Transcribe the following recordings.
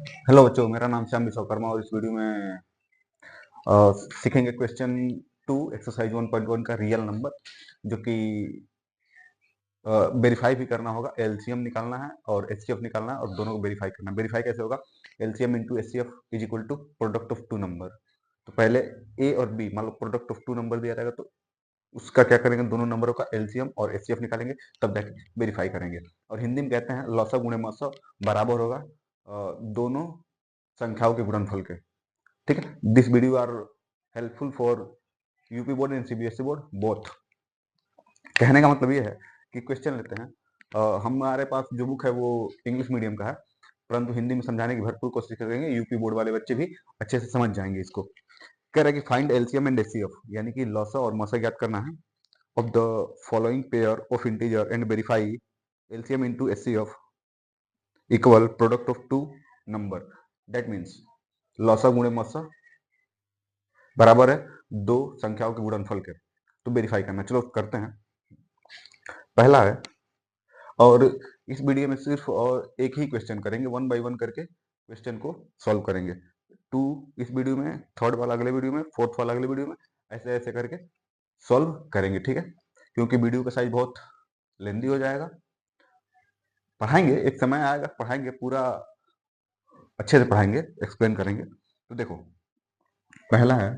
Hello बच्चों, मेरा नाम श्याम विश्वकर्मा और इस वीडियो में सीखेंगे क्वेश्चन 2 एक्सरसाइज 1.1 का रियल नंबर, जो कि वेरीफाई भी करना होगा। एलसीएम निकालना है और एचसीएफ निकालना है और दोनों को वेरीफाई करना है। वेरीफाई कैसे होगा? LCM into HCF is equal to product of two number. तो पहले ए और बी, मान लो प्रोडक्ट ऑफ टू नंबर दिया रहेगा तो उसका क्या करेंगे, दोनों नंबरों का एलसीएम और एचसीएफ निकालेंगे, तब जाके वेरीफाई करेंगे। और हिंदी में कहते हैं लॉसा गुणे मौसा बराबर होगा दोनों संख्याओं के गुणनफल के। ठीक है, this video are helpful for UP board and CBSE board both. कहने का मतलब ये है कि क्वेश्चन लेते हैं, हमारे पास जो बुक है वो इंग्लिश मीडियम का है, परंतु हिंदी में समझाने की भरपूर कोशिश करेंगे, यूपी बोर्ड वाले बच्चे भी अच्छे से समझ जाएंगे इसको। कह रहा है कि फाइंड एलसीएम एंड एचसीएफ, यानी कि लॉसा और मौसा ज्ञात करना है of the following pair of integer and verify LCM into HCF equal product of two number. That means लॉसा गुणे मौसा बराबर है दो संख्याओं के गुणनफल के। तो वेरीफाई करना, चलो करते हैं। पहला है, और इस वीडियो में सिर्फ और एक ही क्वेश्चन करेंगे, वन बाय वन करके क्वेश्चन को सॉल्व करेंगे। टू इस वीडियो में, थर्ड वाला अगले वीडियो में, फोर्थ वाला अगले वीडियो में, ऐसे ऐसे करके सॉल्व करेंगे। ठीक है, क्योंकि वीडियो का साइज बहुत लेंदी हो जाएगा। पढ़ाएंगे, एक समय आएगा पढ़ाएंगे, पूरा अच्छे से पढ़ाएंगे, एक्सप्लेन करेंगे। तो देखो, पहला है,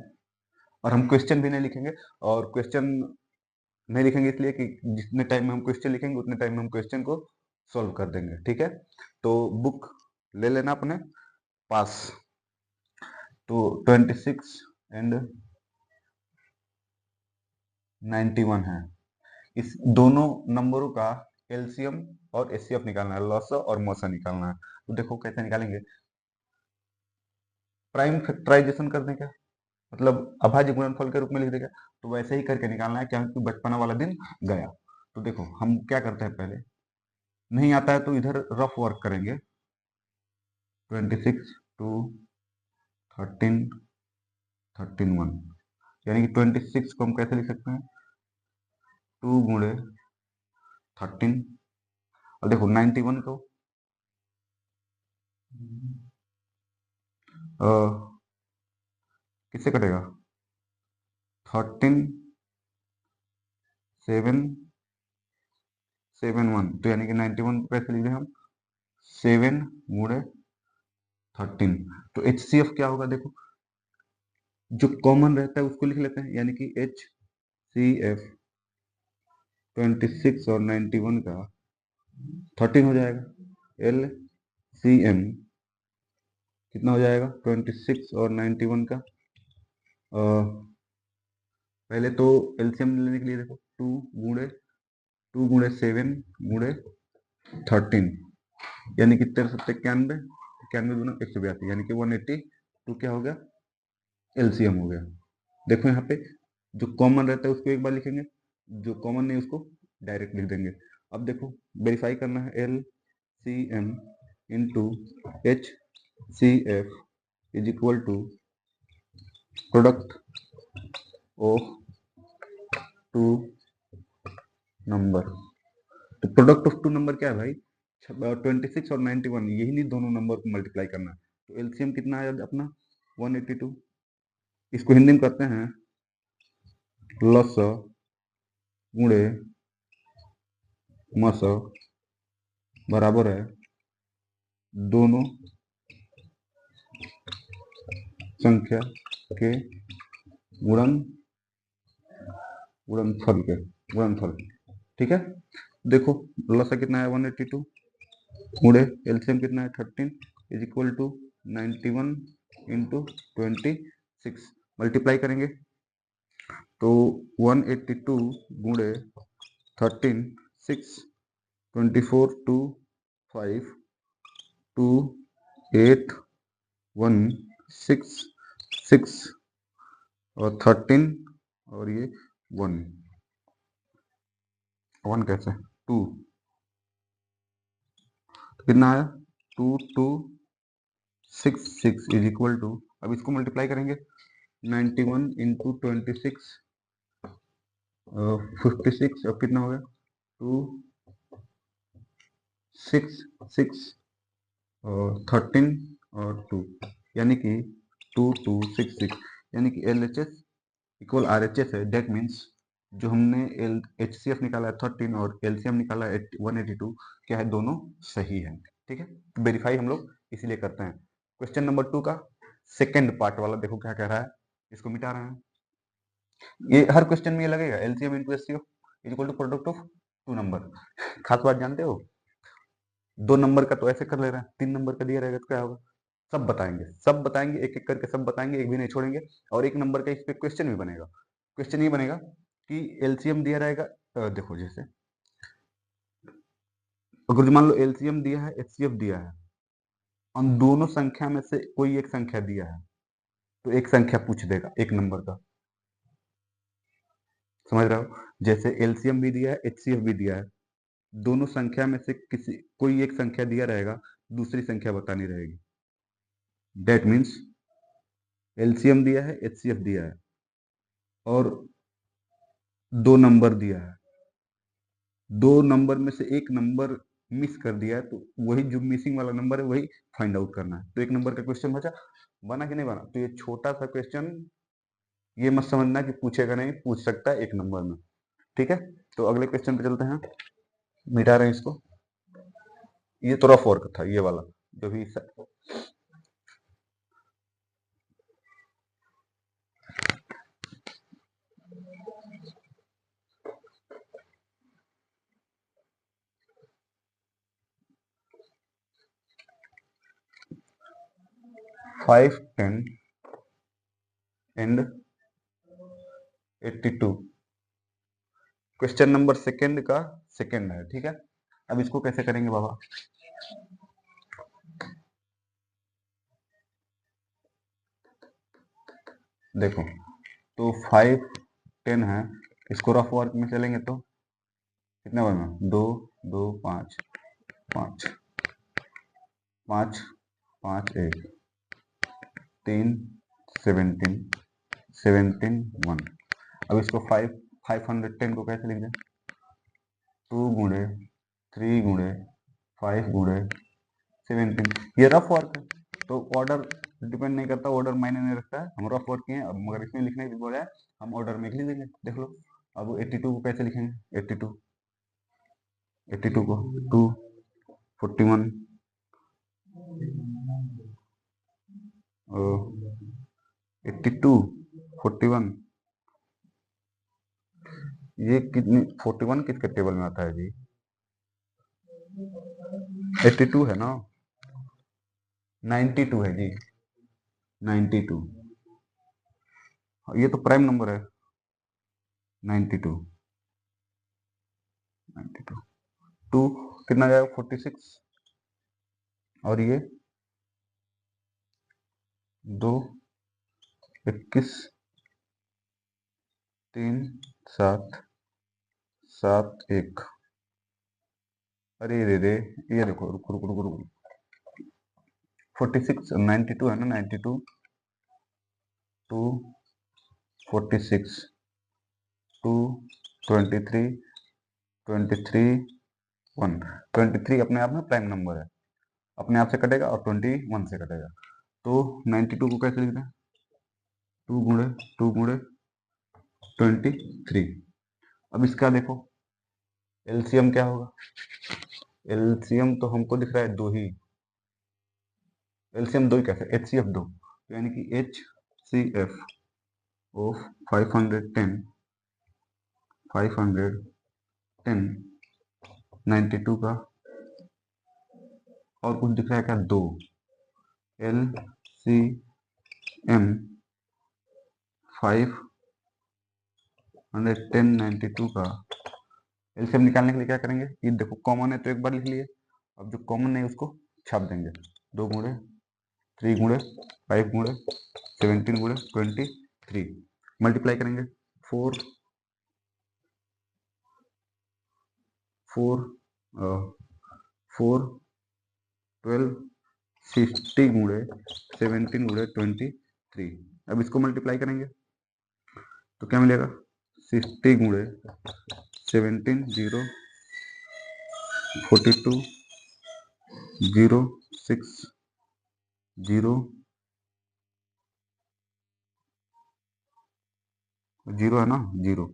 और हम क्वेश्चन भी नहीं लिखेंगे, और क्वेश्चन नहीं लिखेंगे इसलिए कि जितने टाइम में हम क्वेश्चन लिखेंगे उतने टाइम में हम क्वेश्चन को सॉल्व कर देंगे। ठीक है, तो बुक ले लेना अपने पास। तो 26 एंड 91 है, इस दोनों नंबरों का एलसीएम और एचसीएफ निकालना है, लॉसा और मौसा निकालना है। तो देखो कैसे निकालेंगे, प्राइम फैक्टराइजेशन कर दें क्या, मतलब अभाज्य गुणनफल के रूप में लिख देगा। तो वैसे ही करके निकालना है, क्योंकि बचपना वाला दिन गया। तो देखो हम क्या करते हैं, पहले नहीं आता है तो इधर रफ वर्क करेंगे। 26 टू 13 13 1, यानी कि 26 को हम कैसे लिख सकते हैं, 2 गुणे 13। और देखो 91 को किससे कटेगा, 13 7 7 1, तो यानी कि 91 को कैसे लिख दें हम, 7 गुणे 13। तो एचसीएफ क्या होगा, देखो जो कॉमन रहता है उसको लिख लेते हैं, यानी कि एच सी एफ 26 और 91 का 13 हो जाएगा। एल सी एम कितना हो जाएगा, 26 और 91 का। पहले तो एलसीएम लेने के लिए देखो, 2 गुणे 7 गुणे 13, यानी कि 13 71, 91 दूना 182, यानी कि 182 क्या हो गया, एलसीएम हो गया। देखो यहाँ पे जो कॉमन रहता है उसको एक बार लिखेंगे, जो कॉमन नहीं उसको डायरेक्ट लिख देंगे। अब देखो वेरीफाई करना है, L C M into H C F is equal to product of two number. तो प्रोडक्ट ऑफ टू नंबर क्या है भाई, 26 और 91, यही दोनों नंबर को मल्टीप्लाई करना है। तो एलसीएम कितना आया अपना, 182। इसको हिंदी में करते हैं लस गुणे मस बराबर है दोनों संख्या के गुणनफल। ठीक है, देखो लसा कितना है 182 गुणे एलसीएम कितना है 13 is equal to 91 into 26, multiply करेंगे तो 182 गुणे 13 6 24 2 5 2 8 1 6 6 और 13 और ये 1 1 कैसे 2, तो कितना आया 2 2 6 6 इज इक्वल टू, अब इसको मल्टीप्लाई करेंगे 91 इंटू 26 56, अब कितना हो गया 2 6 6 और 13 और 2, यानी कि 2266, यानी कि LHS इक्वल RHS है। डेट मीन्स जो हमने HCF निकाला है 13 और LCM निकाला है 182, क्या है, दोनों सही है। ठीक है, तो वेरीफाई हम लोग इसीलिए करते हैं। क्वेश्चन नंबर 2 का सेकेंड पार्ट वाला देखो क्या कह रहा है, इसको मिटा रहे हैं। ये हर क्वेश्चन में ये लगेगा LCM into HCF equal to product of 2 number. खास बात जानते हो, 2 नंबर का तो ऐसे कर ले रहे हैं, 3 नंबर का दिया रहेगा तो क्या होगा, सब बताएंगे, सब बताएंगे, एक एक करके सब बताएंगे, एक भी नहीं छोड़ेंगे। और 1 नंबर का इस पे क्वेश्चन भी बनेगा। क्वेश्चन ये बनेगा कि LCM दिया रहेगा, देखो जैसे अगर मान लो LCM दिया है, HCF दिया है, उन दोनों संख्या में से कोई एक संख्या दिया है, तो एक संख्या पूछ देगा 1 नंबर का। समझ रहे हो, जैसे LCM भी दिया है, HCF भी दिया है, दोनों संख्या में से किसी कोई एक संख्या दिया रहेगा, दूसरी संख्या बतानी रहेगी। डेट मीन्स LCM दिया है, HCF दिया है और 2 नंबर दिया है, 2 नंबर में से एक नंबर मिस कर दिया है, तो वही जो मिसिंग वाला नंबर है वही फाइंड आउट करना है। तो 1 नंबर का क्वेश्चन बचा, बना कि नहीं बना। तो ये छोटा सा क्वेश्चन, ये मत समझना कि पूछेगा नहीं, पूछ सकता है 1 नंबर में। ठीक है, तो अगले क्वेश्चन पे चलते हैं, मिटा रहे हैं इसको। ये तो रफ वर्क था, ये वाला जो भी 5, 10 एंड 82 क्वेश्चन नंबर सेकंड का सेकंड है। ठीक है, अब इसको कैसे करेंगे बाबा, देखो तो 5, 10 है, इसको रफ वर्क में चलेंगे तो कितना बना, 2, 2, 5, 5, 5, 5, 1, 3, 17, 17, 1। अब इसको 510 को कैसे लिख दें, 2 गुणे 3 गुणे 5 गुणे 17। ये रफ वर्क है, तो ऑर्डर डिपेंड नहीं करता, ऑर्डर मायने नहीं रखता है, हम रफ वर्क किए हैं। अब मगर इसमें लिखने की बजाय हम ऑर्डर में लिख देंगे। देख लो, अब 82 को कैसे लिखेंगे, 82 को 2, 41, 82, 41, ये कितनी 41 किसके टेबल में आता है जी, 82 है ना, 92 है जी, 92, ये तो प्राइम नंबर है, 92, 92, 2 कितना जाएगा 46, और ये 2, 21, 3, 7, 7, 1, अरे रे रे, ये देखो, रुको रुको रुको रुको, 46, 92 है ना, 92, 2, 46, 2, 23, 23, 1, 23 अपने आप में प्राइम नंबर है, अपने आप से कटेगा और 21 से कटेगा। तो 92 को कैसे लिख दें, 2 गुणे 2 गुणे 23। अब इसका देखो LCM क्या होगा, LCM तो हमको दिख रहा है 2 ही, LCM 2 ही कैसे, HCF 2, यानी कि HCF ऑफ 510, 92 का, और कुछ दिख रहा है क्या, 2, LCM 510, 92 का LCM निकालने के लिए क्या करेंगे, ये देखो कॉमन है तो एक बार लिख लिए, अब जो कॉमन नहीं उसको छाप देंगे, 2 गुणे 3 गुणे 5 गुणे 17 गुणे 23, मल्टीप्लाई करेंगे, 4 4 4 12 60 गुणे 17 गुणे 23। अब इसको मल्टीप्लाई करेंगे तो क्या मिलेगा, 60 गुणे 17, 0, 42, 0, 6, जीरो जीरो है ना, जीरो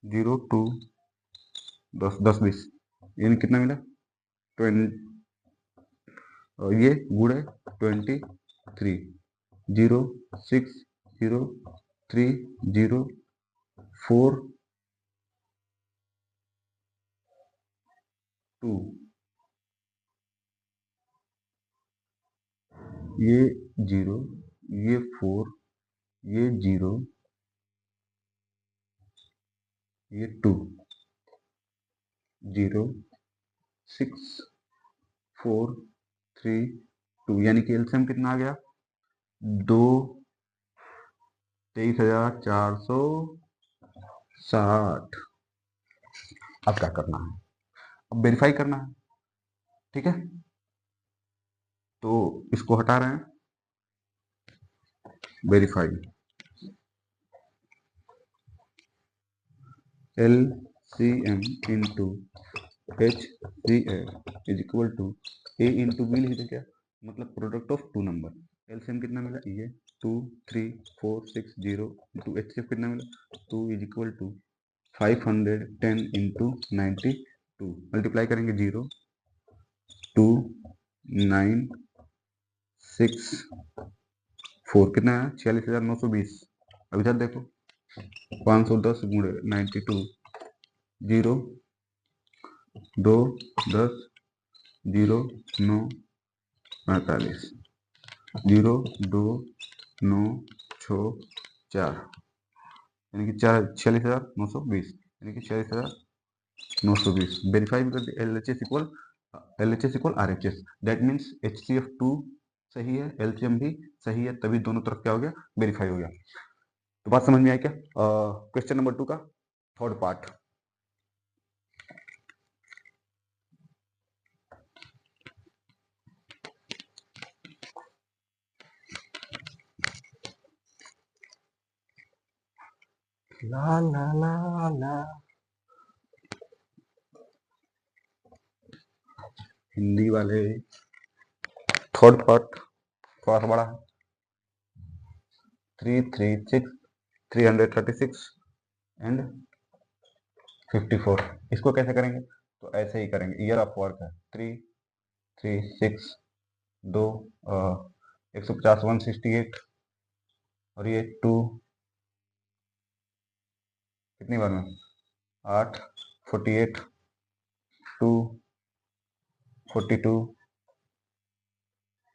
जीरो टू 10 10 20, यानी कितना मिला 20, और ये गुड़े 23, 0 6 0 3 0 4 2, ये जीरो, ये 4, ये जीरो, ये 2, 0 6 4 3 2, यानी कि एलसीएम कितना आ गया 2 23,460। अब क्या करना है, अब वेरीफाई करना है, ठीक है। तो इसको हटा रहे हैं, verify LCM into HCF is equal to A into B लिख दे क्या, मतलब product of two number. LCM कितना मिला, ये 2 3 4 6 0 इंटू HCF कितना मिला 2 is equal to 510 into 92, multiply करेंगे 0 2 9 6 4, कितना है 46,920। अब इधर देखो 510 गुणे 92, 0 2 10 0 9 48, 0 2 9 6 4, यानी कि 46,920, यानी कि 46,920। वेरीफाई भी कर दिया, L H S equal R H S, that means HCF2 सही है, LCM भी सही है, तभी दोनों तरफ क्या हो गया, वेरीफाई हो गया। तो बात समझ में आई क्या? क्वेश्चन नंबर 2 का थर्ड पार्ट। ला ला ला ला, हिंदी वाले थर्ड पार्ट थोड़ा सा बड़ा है, 336 336 एंड 54, इसको कैसे करेंगे, तो ऐसे ही करेंगे, ईयर ऑफ वर्क है 336 2 150 168, और ये 2 कितनी बार में 8 48 2 42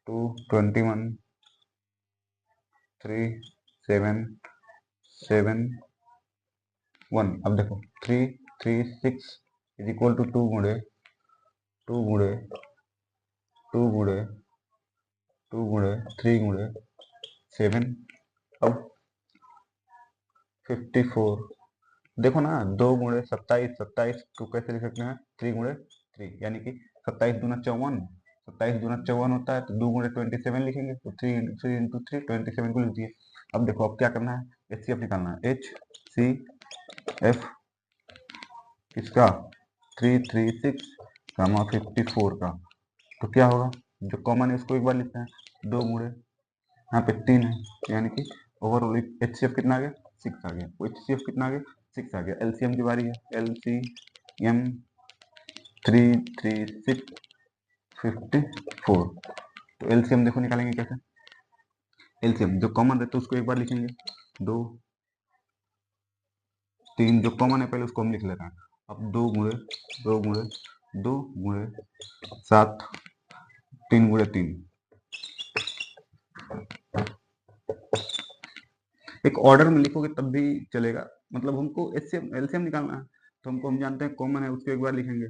2 21 3 7 7 1। अब देखो 336 इज इक्वल टू 2 गुणे 2 गुणे 2 गुणे 2 गुणे 3 गुणे 7, अब 54, देखो ना 2 गुणे 27, 27 को कैसे लिख सकते हैं 3 गुणे 3, यानी कि 27 दूना 54, 27 दूना 54 होता है, तो 2 गुणे 27 लिखेंगे, तो 3 इंटू 3 27 को लिख दिए। अब देखो अब क्या करना है, HCF निकालना है, HCF किसका 336 54 का, तो क्या होगा, जो कॉमन है उसको एक बार लिखते हैं, 2 गुणे यहाँ पे 3 है, यानी कि ओवरऑल HCF कितना आ गया 6 आ गया, HCF कितना आ गया 6 आ गया। LCM की बारी है, LCM 336 54, तो LCM देखो निकालेंगे कैसे, LCM जो कॉमन रहता है उसको एक बार लिखेंगे, 2 3 जो कॉमन है पहले उसको हम लिख लेते हैं, अब 2 गुणे 2 गुणे 2 गुणे 7 3 गुणे 3, एक ऑर्डर में लिखोगे तब भी चलेगा, मतलब हमको एलसीएम निकालना है, तो हम जानते हैं कॉमन है उसको एक बार लिखेंगे,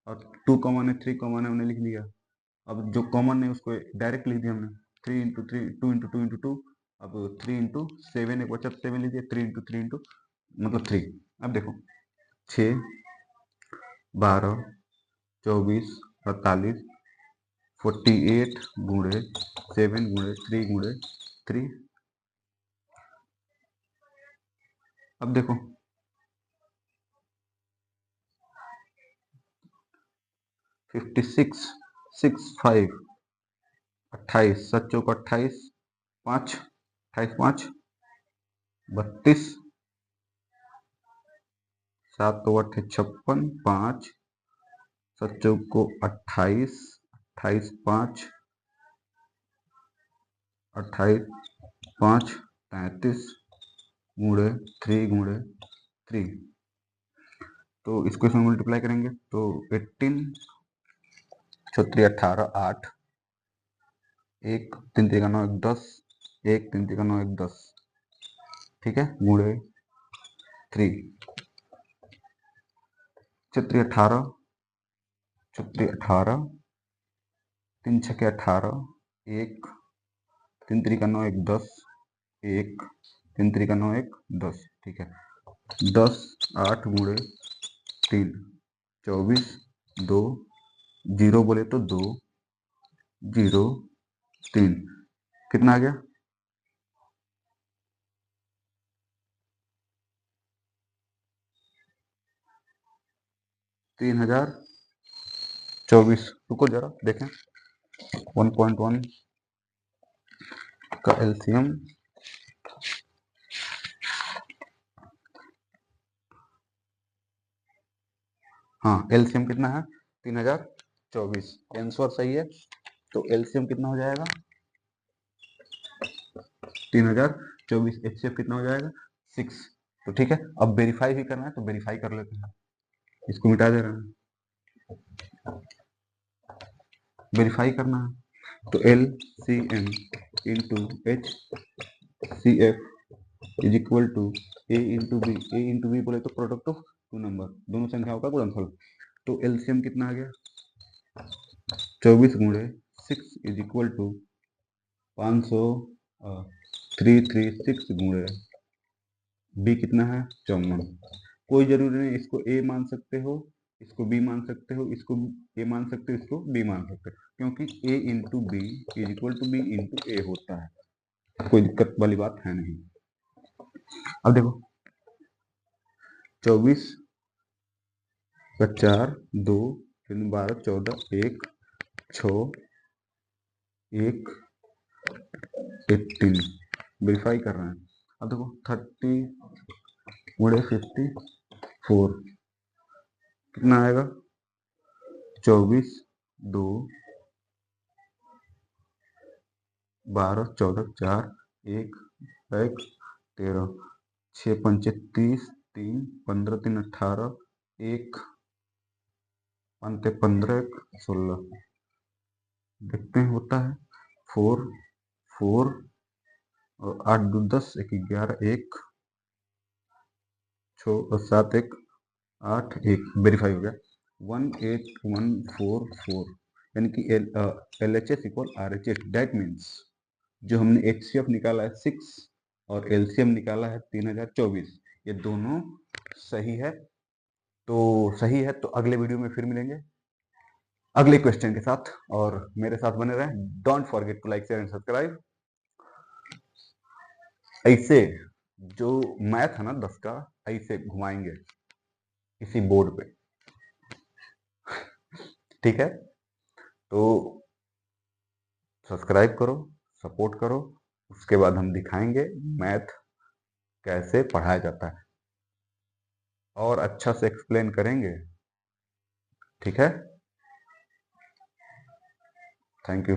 और 2 कॉमन है 3 कॉमन है उन्हें लिख दिया, अब जो कॉमन है उसको डायरेक्ट लिख दिया हमने, 3 इंटू 3 2 इंटू 2 इंटू 2, अब 3 इंटू 7 एक बचा 7 लीजिए, 3 इंटू 3 इंटू मतलब 3। अब देखो 6 12 24 48 48 गुणे 7 गुणे 3 गुणे 3, अब देखो 56 65 28 7 चौक 28 5 28 5 32 7 तो 56 5 7 चौक को 28 28 5 28 5 33 गुणे 3 गुणे 3 तो इसको इसमें मल्टीप्लाई करेंगे तो 18 छत्री 18 8 1 3 3 का 9 1 10 1 3 3 का 9 1 10 ठीक है गुणे 3 छत्री 18 छत्री 18 3 छके 18 1 3 3 का 9 1 10 1 3 3 का 9 1 10 ठीक है 10 8 गुणे 3 24 2 0 बोले तो 2 0 3 कितना आ गया 3024 रुको जरा देखें 1.1 का एलसीएम हाँ एलसीएम कितना है 3024 आंसर सही है तो एलसीएम कितना हो जाएगा 3024 एचसीएफ कितना हो जाएगा 6 तो ठीक है अब वेरीफाई भी करना है तो वेरीफाई कर लेते हैं इसको मिटा दे रहे हैं वेरीफाई करना है तो L C M into H C F is equal to A into B बोले तो प्रोडक्ट ऑफ टू नंबर दोनों संख्याओं का गुणनफल तो एलसीएम कितना आ गया 24 गुणे 6 इज इक्वल टू 500 336 गुणे बी कितना है 54 कोई जरूरी नहीं इसको ए मान सकते हो इसको बी मान सकते हो इसको ए मान सकते हो इसको बी मान सकते हो क्योंकि A into B is equal to B into A होता है कोई दिक्कत वाली बात है नहीं अब देखो 24 का 4 2 3 12 14 1 6 1 18 वेरीफाई कर रहे हैं अब देखो 30 गुणे 54 कितना आएगा 24 2 12 14 4 1 1 13 6 पंचे 30 3 15 3 18 1 पंते 15 16 देखते हैं होता है 4 4 और 8 2 10 1 11 1 6 और 7 1 8 1 वेरीफाई हो गया 18144 यानी कि LHS equal RHS that means जो हमने HCF निकाला है 6 और LCM निकाला है 3024 ये दोनों सही है तो अगले वीडियो में फिर मिलेंगे अगले क्वेश्चन के साथ और मेरे साथ बने रहें don't forget to like share and subscribe ऐसे जो मैथ है ना 10 का ऐसे घुमाएंगे इसी बोर्ड पे ठीक है तो सब्सक्राइब करो सपोर्ट करो उसके बाद हम दिखाएंगे मैथ कैसे पढ़ाया जाता है और अच्छा से एक्सप्लेन करेंगे ठीक है थैंक यू